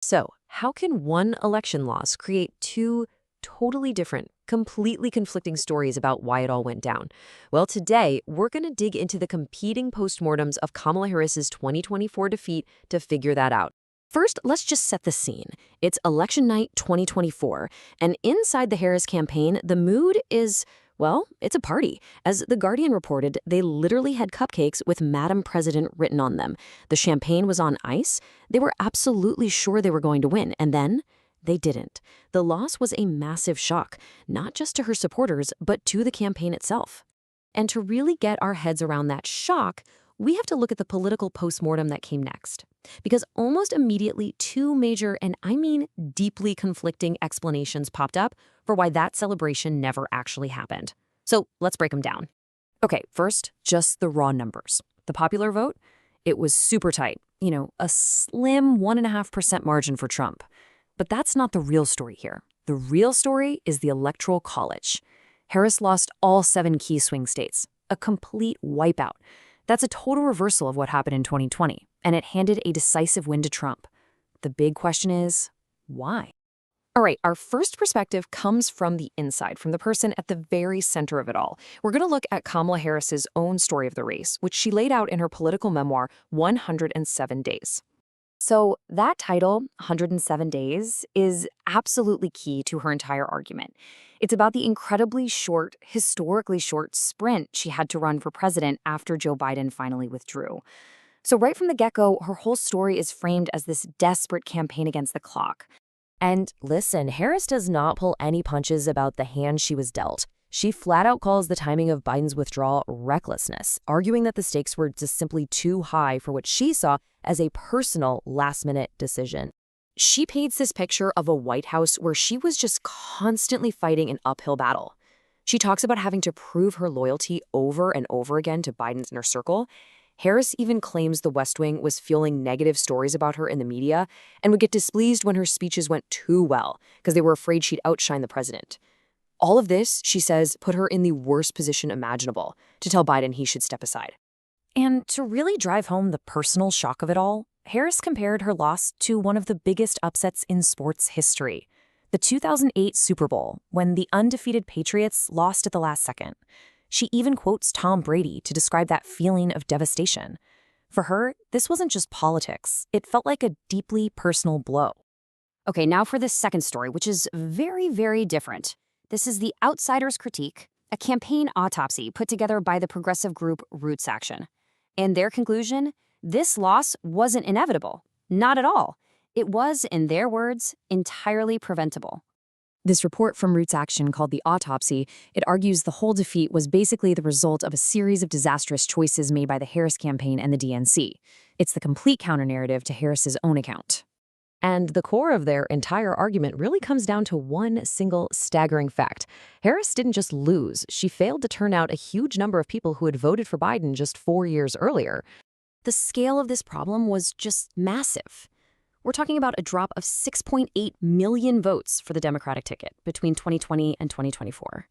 So, how can one election loss create two totally different, completely conflicting stories about why it all went down? Well, today, we're going to dig into the competing postmortems of Kamala Harris's 2024 defeat to figure that out. First, let's just set the scene. It's election night 2024, and inside the Harris campaign, the mood is, well, it's a party. As The Guardian reported, they literally had cupcakes with Madam President written on them. The champagne was on ice. They were absolutely sure they were going to win, and then they didn't. The loss was a massive shock, not just to her supporters, but to the campaign itself. And to really get our heads around that shock, we have to look at the political postmortem that came next. Because almost immediately, two major, and I mean deeply conflicting explanations popped up for why that celebration never actually happened. So let's break them down. Okay, first, just the raw numbers. The popular vote, it was super tight. A slim 1.5% margin for Trump. But that's not the real story here. The real story is the Electoral College. Harris lost all 7 key swing states, a complete wipeout. That's a total reversal of what happened in 2020, and it handed a decisive win to Trump. The big question is, why? All right, our first perspective comes from the inside, from the person at the very center of it all. We're going to look at Kamala Harris's own story of the race, which she laid out in her political memoir, 107 Days. So that title, 107 Days, is absolutely key to her entire argument. It's about the incredibly short, historically short sprint she had to run for president after Joe Biden finally withdrew. So right from the get-go, her whole story is framed as this desperate campaign against the clock. And listen, Harris does not pull any punches about the hand she was dealt. She flat out calls the timing of Biden's withdrawal recklessness, arguing that the stakes were just simply too high for what she saw as a personal last-minute decision. She paints this picture of a White House where she was just constantly fighting an uphill battle. She talks about having to prove her loyalty over and over again to Biden's inner circle. Harris even claims the West Wing was fueling negative stories about her in the media and would get displeased when her speeches went too well because they were afraid she'd outshine the president. All of this, she says, put her in the worst position imaginable to tell Biden he should step aside. And to really drive home the personal shock of it all, Harris compared her loss to one of the biggest upsets in sports history, the 2008 Super Bowl, when the undefeated Patriots lost at the last second. She even quotes Tom Brady to describe that feeling of devastation. For her, this wasn't just politics. It felt like a deeply personal blow. Okay, now for this second story, which is very, very different. This is The Outsider's Critique, a campaign autopsy put together by the progressive group Roots Action. And their conclusion, this loss wasn't inevitable. Not at all. It was, in their words, entirely preventable. This report from Roots Action, called The Autopsy, it argues the whole defeat was basically the result of a series of disastrous choices made by the Harris campaign and the DNC. It's the complete counter-narrative to Harris's own account. And the core of their entire argument really comes down to one single staggering fact. Harris didn't just lose, she failed to turn out a huge number of people who had voted for Biden just 4 years earlier. The scale of this problem was just massive. We're talking about a drop of 6.8 million votes for the Democratic ticket between 2020 and 2024.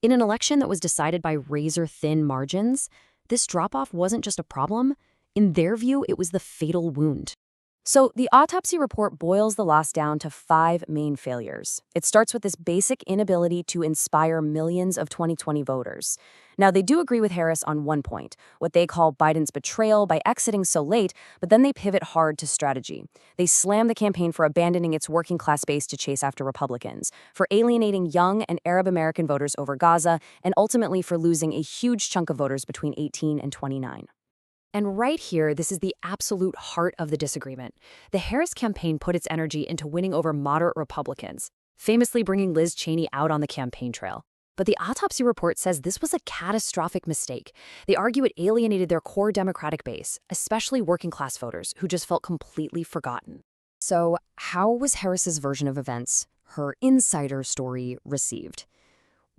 In an election that was decided by razor-thin margins, this drop-off wasn't just a problem. In their view, it was the fatal wound. So the autopsy report boils the loss down to 5 main failures. It starts with this basic inability to inspire millions of 2020 voters. Now, they do agree with Harris on one point, what they call Biden's betrayal by exiting so late, but then they pivot hard to strategy. They slam the campaign for abandoning its working-class base to chase after Republicans, for alienating young and Arab American voters over Gaza, and ultimately for losing a huge chunk of voters between 18 and 29. And right here, this is the absolute heart of the disagreement. The Harris campaign put its energy into winning over moderate Republicans, famously bringing Liz Cheney out on the campaign trail. But the autopsy report says this was a catastrophic mistake. They argue it alienated their core Democratic base, especially working-class voters, who just felt completely forgotten. So how was Harris's version of events, her insider story, received?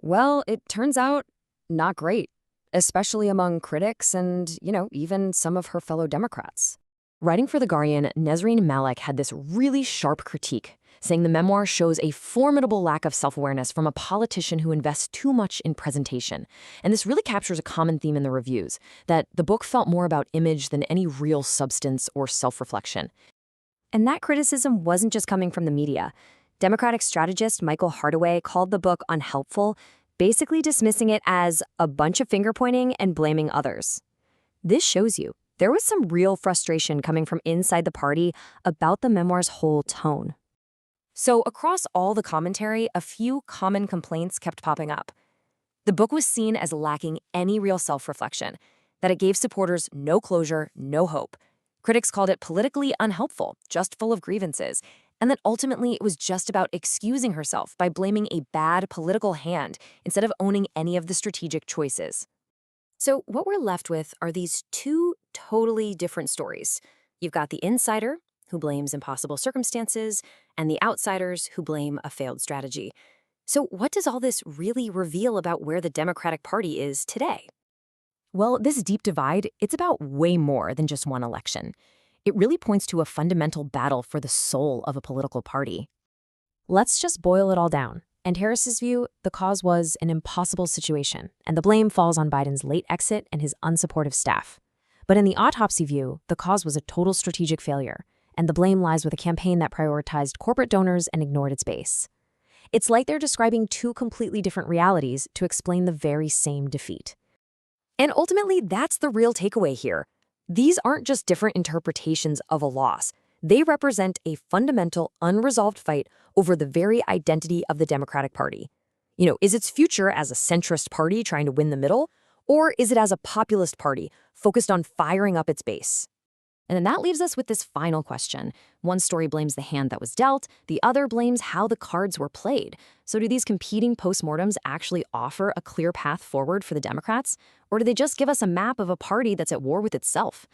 Well, it turns out not great, especially among critics and, even some of her fellow Democrats. Writing for The Guardian, Nesreen Malik had this really sharp critique, saying the memoir shows a formidable lack of self-awareness from a politician who invests too much in presentation. And this really captures a common theme in the reviews, that the book felt more about image than any real substance or self-reflection. And that criticism wasn't just coming from the media. Democratic strategist Michael Hardaway called the book unhelpful, basically dismissing it as a bunch of finger-pointing and blaming others. This shows you there was some real frustration coming from inside the party about the memoir's whole tone. So across all the commentary, a few common complaints kept popping up. The book was seen as lacking any real self-reflection, that it gave supporters no closure, no hope. Critics called it politically unhelpful, just full of grievances, and that ultimately it was just about excusing herself by blaming a bad political hand instead of owning any of the strategic choices. So what we're left with are these two totally different stories. You've got the insider, who blames impossible circumstances, and the outsiders who blame a failed strategy. So what does all this really reveal about where the Democratic Party is today? Well, this deep divide, it's about way more than just one election. It really points to a fundamental battle for the soul of a political party. Let's just boil it all down. In Harris's view, the cause was an impossible situation, and the blame falls on Biden's late exit and his unsupportive staff. But in the Autopsy view, the cause was a total strategic failure, and the blame lies with a campaign that prioritized corporate donors and ignored its base. It's like they're describing two completely different realities to explain the very same defeat. And ultimately, that's the real takeaway here. These aren't just different interpretations of a loss. They represent a fundamental, unresolved fight over the very identity of the Democratic Party. Is its future as a centrist party trying to win the middle, or is it as a populist party focused on firing up its base? And then that leaves us with this final question. One story blames the hand that was dealt, the other blames how the cards were played. So do these competing postmortems actually offer a clear path forward for the Democrats? Or do they just give us a map of a party that's at war with itself?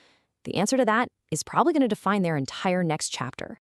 The answer to that is probably going to define their entire next chapter.